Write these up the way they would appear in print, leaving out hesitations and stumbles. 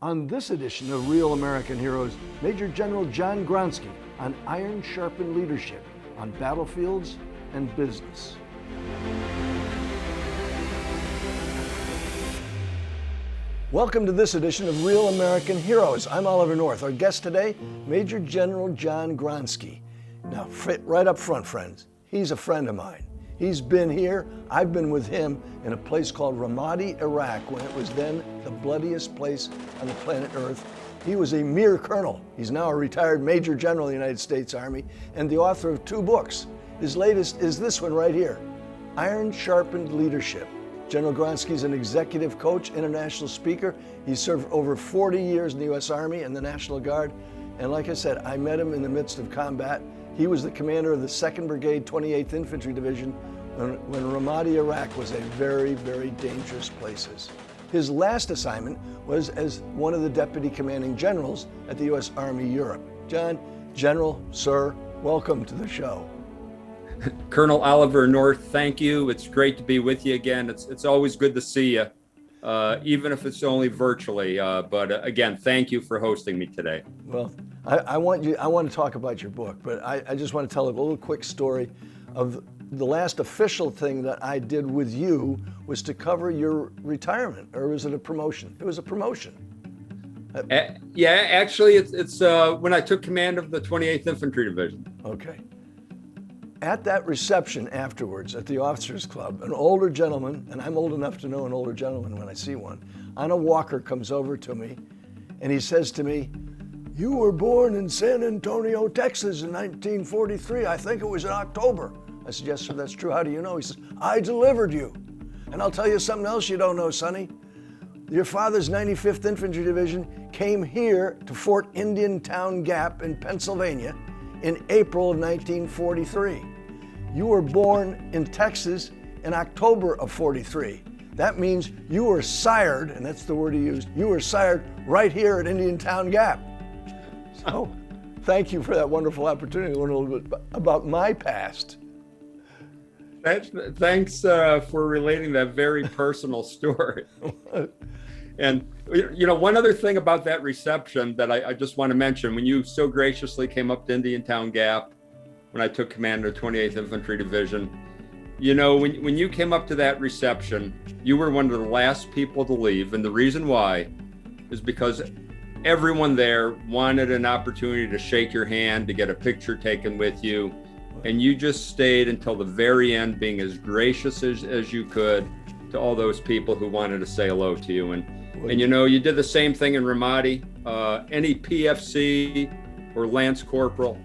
On this edition of Real American Heroes, Major General John Gronski on Iron Sharpened Leadership on battlefields and business. Welcome to this edition of Real American Heroes. I'm Oliver North. Our guest today, Major General John Gronski. Now, right up front, friends, he's a friend of mine. He's been here. I've been with him in a place called Ramadi, Iraq, when it was then the bloodiest place on the planet Earth. He was a mere colonel. He's now a retired Major General of the United States Army and the author of 2 books. His latest is this one right here, Iron Sharpened Leadership. General Gronski is an executive coach, international speaker. He served over 40 years in the U.S. Army and the National Guard. And like I said, I met him in the midst of combat. He was the commander of the 2nd Brigade, 28th Infantry Division, when Ramadi, Iraq was a very, very dangerous place. His last assignment was as one of the deputy commanding generals at the U.S. Army Europe. John, General, sir, welcome to the show. Colonel Oliver North, thank you. It's great to be with you again. It's always good to see you, even if it's only virtually. But again, thank you for hosting me today. Well, I want to talk about your book, but I just want to tell a little quick story of the last official thing that I did with you was to cover your retirement, or was it a promotion? It was a promotion. Yeah, actually, it's when I took command of the 28th Infantry Division. Okay. At that reception afterwards at the Officers Club, an older gentleman, and I'm old enough to know an older gentleman when I see one, on a walker comes over to me and he says to me, "You were born in San Antonio, Texas in 1943. I think it was in October." I said, "Yes, sir, that's true. How do you know?" He says, "I delivered you. And I'll tell you something else you don't know, Sonny. Your father's 95th Infantry Division came here to Fort Indiantown Gap in Pennsylvania in April of 1943. You were born in Texas in October of 43. That means you were sired," and that's the word he used, "you were sired right here at Indiantown Gap." So thank you for that wonderful opportunity to learn a little bit about my past. Thanks for relating that very personal story. And you know, one other thing about that reception that I just want to mention, when you so graciously came up to Indiantown Gap, when I took command of the 28th Infantry Division, you know, when you came up to that reception, you were one of the last people to leave. And the reason why is because everyone there wanted an opportunity to shake your hand, to get a picture taken with you. And you just stayed until the very end, being as gracious as you could to all those people who wanted to say hello to you. And you know, you did the same thing in Ramadi. Any PFC or Lance Corporal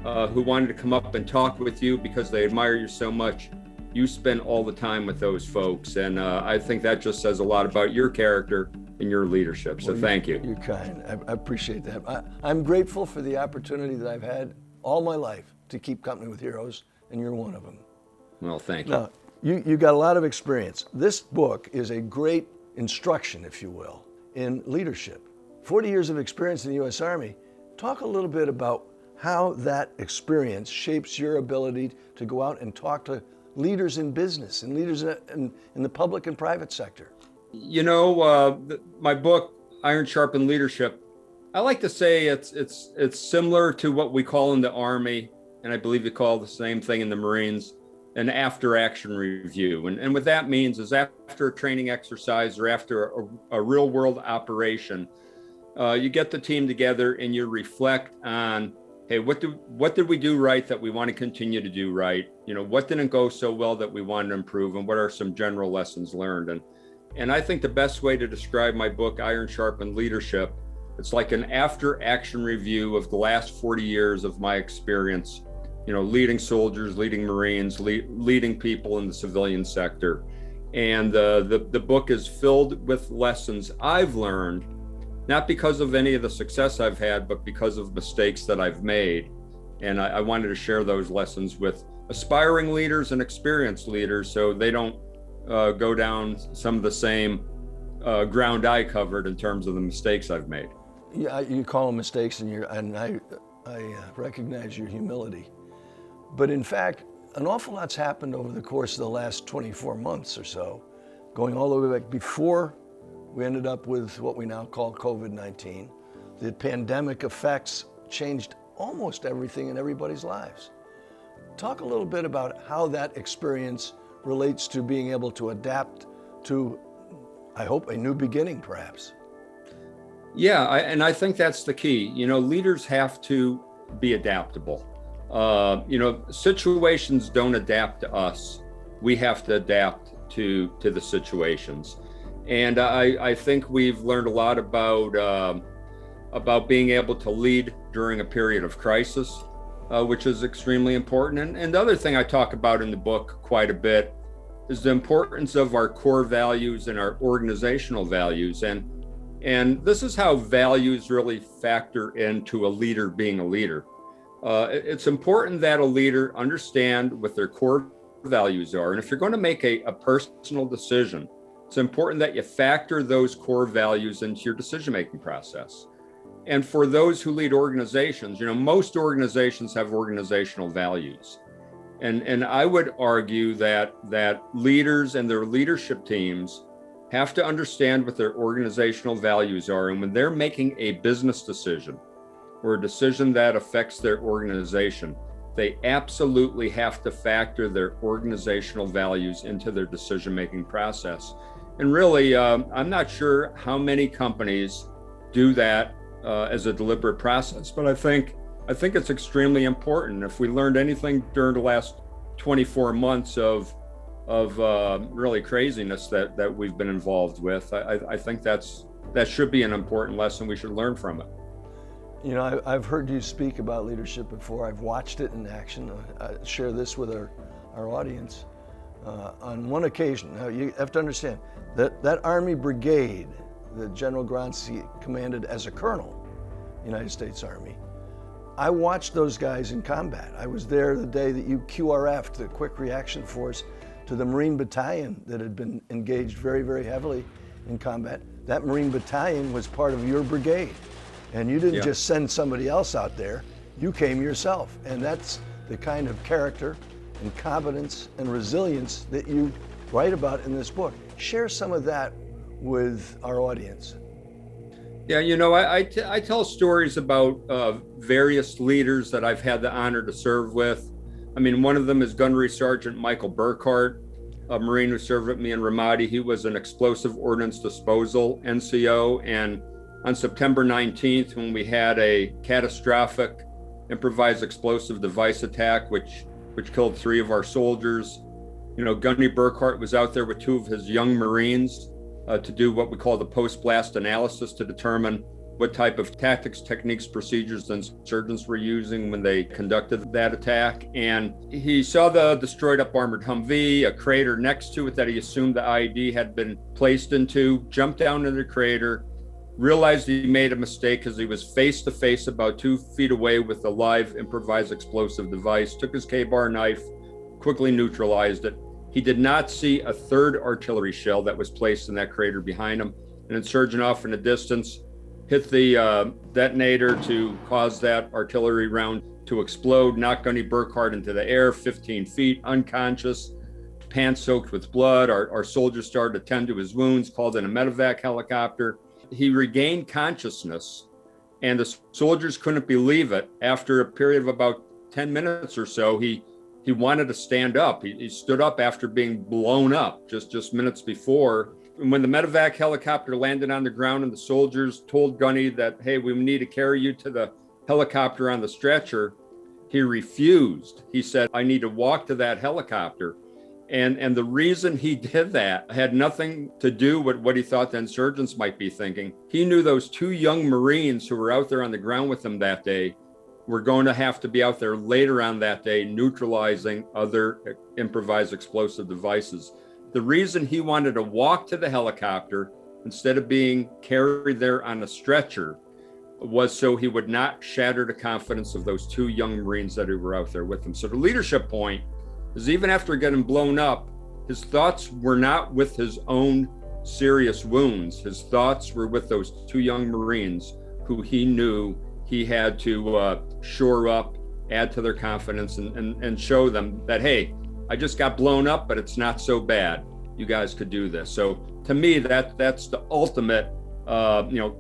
who wanted to come up and talk with you because they admire you so much, you spend all the time with those folks. And I think that just says a lot about your character and your leadership. So thank you. You're kind. I appreciate that. I'm grateful for the opportunity that I've had all my life to keep company with heroes, and you're one of them. Well, thank you. Now, you got a lot of experience. This book is a great instruction, if you will, in leadership. 40 years of experience in the U.S. Army. Talk a little bit about how that experience shapes your ability to go out and talk to leaders in business and leaders in the public and private sector. You know, my book, Iron Sharpened Leadership, I like to say it's similar to what we call in the Army, and I believe you call the same thing in the Marines, an after-action review. And what that means is after a training exercise or after a real-world operation, you get the team together and you reflect on, hey, what did we do right that we want to continue to do right? You know, what didn't go so well that we want to improve, and what are some general lessons learned? And I think the best way to describe my book, Iron Sharpened Leadership, it's like an after-action review of the last 40 years of my experience, you know, leading soldiers, leading Marines, leading people in the civilian sector. And the book is filled with lessons I've learned, not because of any of the success I've had, but because of mistakes that I've made. And I wanted to share those lessons with aspiring leaders and experienced leaders so they don't go down some of the same ground I covered in terms of the mistakes I've made. Yeah, you call them mistakes, and I recognize your humility. But in fact, an awful lot's happened over the course of the last 24 months or so, going all the way back before We ended up with what we now call COVID-19. The pandemic effects changed almost everything in everybody's lives. Talk a little bit about how that experience relates to being able to adapt to, I hope, a new beginning, perhaps. Yeah, and I think that's the key. Leaders have to be adaptable. Situations don't adapt to us. We have to adapt to the situations. And I think we've learned a lot about being able to lead during a period of crisis, which is extremely important. And the other thing I talk about in the book quite a bit is the importance of our core values and our organizational values. And this is how values really factor into a leader being a leader. It's important that a leader understand what their core values are. And if you're going to make a personal decision, it's important that you factor those core values into your decision-making process. And for those who lead organizations, most organizations have organizational values. And I would argue that leaders and their leadership teams have to understand what their organizational values are. And when they're making a business decision or a decision that affects their organization, they absolutely have to factor their organizational values into their decision-making process. And really, I'm not sure how many companies do that as a deliberate process, but I think it's extremely important. If we learned anything during the last 24 months of really craziness that we've been involved with, I think that should be an important lesson we should learn from it. I've heard you speak about leadership before. I've watched it in action. I share this with our audience. On one occasion, now you have to understand that Army brigade that General Gronski commanded as a colonel, United States Army, I watched those guys in combat. I was there the day that you QRF'd, the Quick Reaction Force, to the Marine Battalion that had been engaged very, very heavily in combat. That Marine Battalion was part of your brigade. And you didn't just send somebody else out there, you came yourself. And that's the kind of character and competence and resilience that you write about in this book. Share some of that with our audience. Yeah, I tell stories about various leaders that I've had the honor to serve with. I mean, one of them is Gunnery Sergeant Michael Burkhart, a Marine who served with me in Ramadi. He was an explosive ordnance disposal NCO. And on September 19th, when we had a catastrophic improvised explosive device attack, which killed 3 of our soldiers, Gunnery Burkhart was out there with 2 of his young Marines to do what we call the post-blast analysis to determine what type of tactics, techniques, procedures the insurgents were using when they conducted that attack. And he saw the destroyed up armored Humvee, a crater next to it that he assumed the IED had been placed into, jumped down into the crater, realized he made a mistake because he was face to face about 2 feet away with a live improvised explosive device, took his K-bar knife, quickly neutralized it. He did not see a 3rd artillery shell that was placed in that crater behind him. An insurgent off in the distance hit the detonator to cause that artillery round to explode, knocked Gunny Burkhart into the air 15 feet, unconscious, pants soaked with blood. Our soldiers started to tend to his wounds, called in a medevac helicopter. He regained consciousness, and the soldiers couldn't believe it. After a period of about 10 minutes or so, he wanted to stand up. He stood up after being blown up just minutes before. And when the medevac helicopter landed on the ground and the soldiers told Gunny that, hey, we need to carry you to the helicopter on the stretcher, he refused. He said, I need to walk to that helicopter. And the reason he did that had nothing to do with what he thought the insurgents might be thinking. He knew those 2 young Marines who were out there on the ground with him that day were going to have to be out there later on that day neutralizing other improvised explosive devices. The reason he wanted to walk to the helicopter instead of being carried there on a stretcher was so he would not shatter the confidence of those 2 young Marines that were out there with him. So the leadership point is, even after getting blown up, his thoughts were not with his own serious wounds. His thoughts were with those 2 young Marines who he knew he had to shore up, add to their confidence, and show them that, hey, I just got blown up, but it's not so bad. You guys could do this. So to me, that's the ultimate,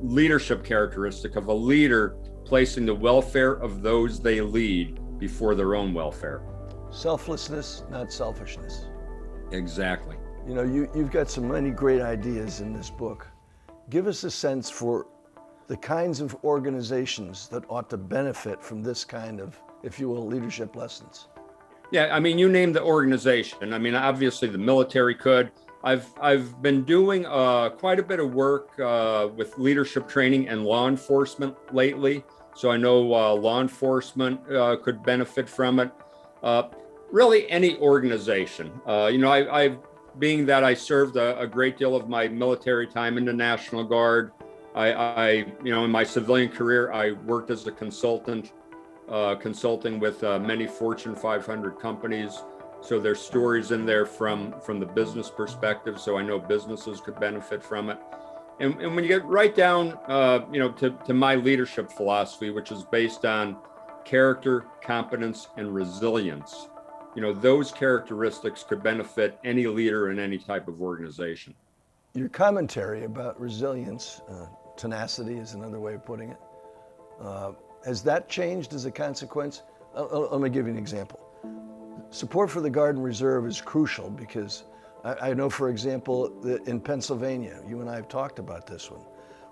leadership characteristic of a leader, placing the welfare of those they lead before their own welfare. Selflessness, not selfishness. Exactly. You know, you've got so many great ideas in this book. Give us a sense for the kinds of organizations that ought to benefit from this kind of, if you will, leadership lessons. Yeah, I mean, you name the organization. I mean, obviously the military could. I've been doing quite a bit of work with leadership training and law enforcement lately. So I know law enforcement could benefit from it. Really, any organization. Being that I served a great deal of my military time in the National Guard, in my civilian career, I worked as a consultant, consulting with many Fortune 500 companies. So there's stories in there from the business perspective. So I know businesses could benefit from it. And when you get right down, to my leadership philosophy, which is based on character, competence, and resilience, those characteristics could benefit any leader in any type of organization. Your commentary about resilience, tenacity is another way of putting it. Has that changed as a consequence? Let me give you an example. Support for the Guard and Reserve is crucial because I know, for example, that in Pennsylvania, you and I have talked about this one,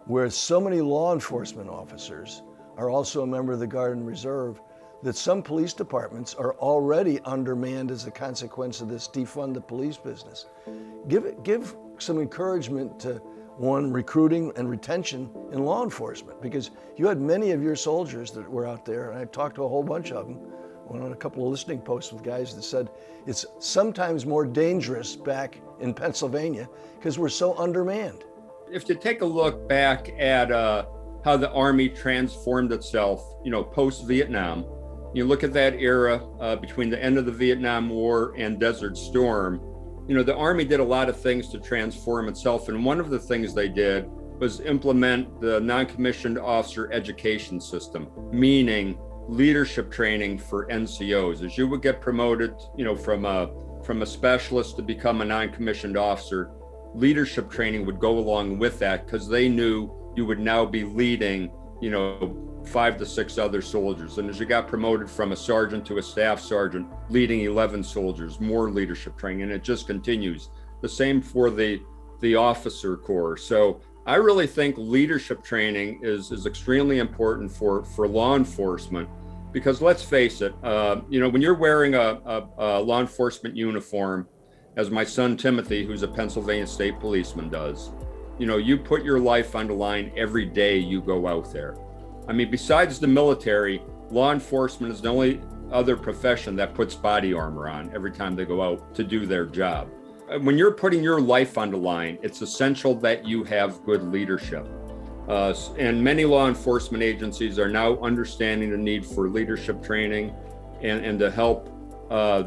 where so many law enforcement officers are also a member of the Guard and Reserve, that some police departments are already undermanned as a consequence of this defund the police business. Give some encouragement to, one, recruiting and retention in law enforcement, because you had many of your soldiers that were out there, and I talked to a whole bunch of them. Went on a couple of listening posts with guys that said it's sometimes more dangerous back in Pennsylvania because we're so undermanned. If you take a look back at how the Army transformed itself, post-Vietnam, you look at that era between the end of the Vietnam War and Desert Storm, the Army did a lot of things to transform itself. And one of the things they did was implement the non-commissioned officer education system, meaning leadership training for NCOs. As you would get promoted, from a specialist to become a non-commissioned officer, leadership training would go along with that because they knew you would now be leading, 5 to 6 other soldiers. And as you got promoted from a sergeant to a staff sergeant, leading 11 soldiers, more leadership training, and it just continues. The same for the officer corps. So I really think leadership training is extremely important for law enforcement, because let's face it, when you're wearing a law enforcement uniform, as my son Timothy, who's a Pennsylvania State policeman, does, you put your life on the line every day you go out there. I mean, besides the military, law enforcement is the only other profession that puts body armor on every time they go out to do their job. When you're putting your life on the line, it's essential that you have good leadership. And many law enforcement agencies are now understanding the need for leadership training and to help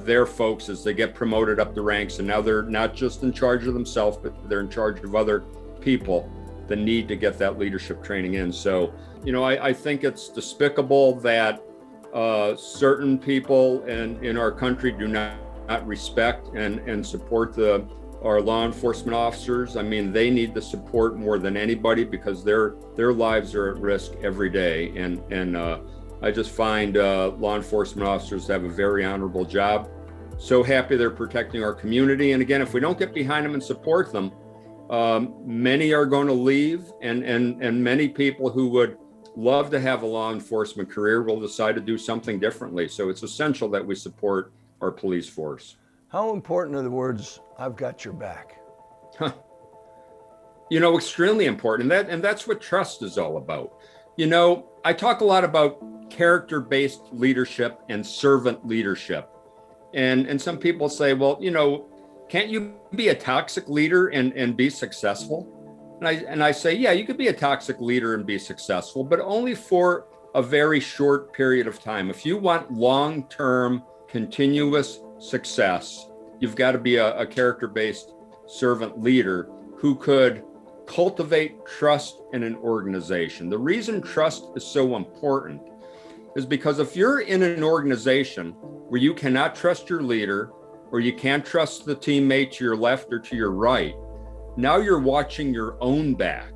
their folks as they get promoted up the ranks. And now they're not just in charge of themselves, but they're in charge of other people that need to get that leadership training in. So, I think it's despicable that certain people in our country do not respect and support our law enforcement officers. I mean, they need the support more than anybody because their lives are at risk every day. And I just find law enforcement officers have a very honorable job. So happy they're protecting our community. And again, if we don't get behind them and support them, many are going to leave, and many people who would love to have a law enforcement career will decide to do something differently. So it's essential that we support our police force. How important are the words, "I've got your back"? Extremely important. And that's what trust is all about. I talk a lot about character-based leadership and servant leadership. And some people say, well, can't you be a toxic leader and be successful? And I say, yeah, you could be a toxic leader and be successful, but only for a very short period of time. If you want long-term, continuous success, you've got to be a character-based servant leader who could cultivate trust in an organization. The reason trust is so important is because if you're in an organization where you cannot trust your leader, or you can't trust the teammate to your left or to your right, now you're watching your own back.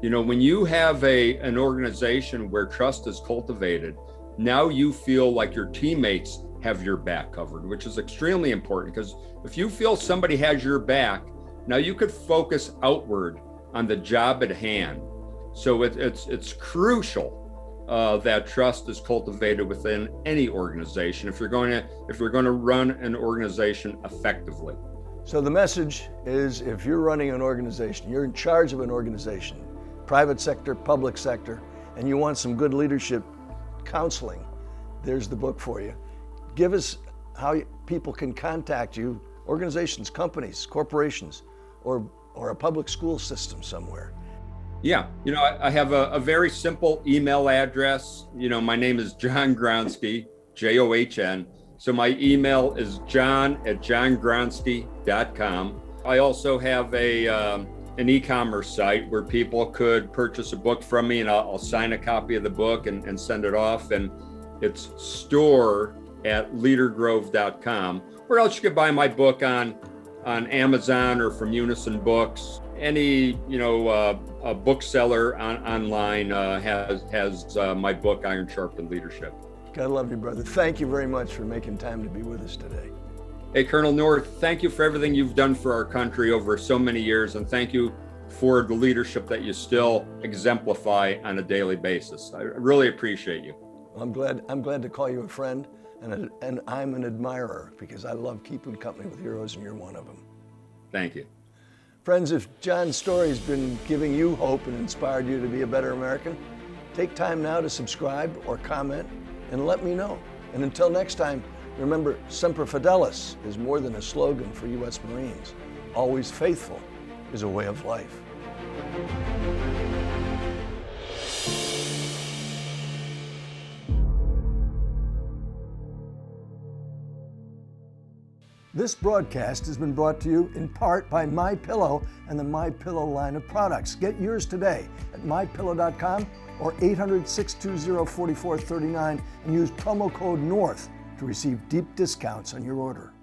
You know, when you have an organization where trust is cultivated, now you feel like your teammates have your back covered, which is extremely important, because if you feel somebody has your back, now you could focus outward on the job at hand. So it's crucial that trust is cultivated within any organization if you're going to run an organization effectively. So the message is, if you're running an organization, you're in charge of an organization, private sector, public sector, and you want some good leadership counseling, there's the book for you. Give us how people can contact you, organizations, companies, corporations, or a public school system somewhere. Yeah, you know, I have a very simple email address. You know, my name is John Gronski, John. So my email is john@johngronski.com. I also have an e-commerce site where people could purchase a book from me, and I'll sign a copy of the book and send it off. And it's store@leadergrove.com. Or else you could buy my book on Amazon or from Unison Books. Any a bookseller online has my book, Iron Sharpened Leadership. God love you, brother. Thank you very much for making time to be with us today. Hey, Colonel North, thank you for everything you've done for our country over so many years, and thank you for the leadership that you still exemplify on a daily basis. I really appreciate you. I'm glad to call you a friend, and I'm an admirer, because I love keeping company with heroes, and you're one of them. Thank you. Friends, if John's story has been giving you hope and inspired you to be a better American, take time now to subscribe or comment and let me know. And until next time, remember, Semper Fidelis is more than a slogan for U.S. Marines. Always faithful is a way of life. This broadcast has been brought to you in part by MyPillow and the MyPillow line of products. Get yours today at mypillow.com or 800-620-4439 and use promo code NORTH to receive deep discounts on your order.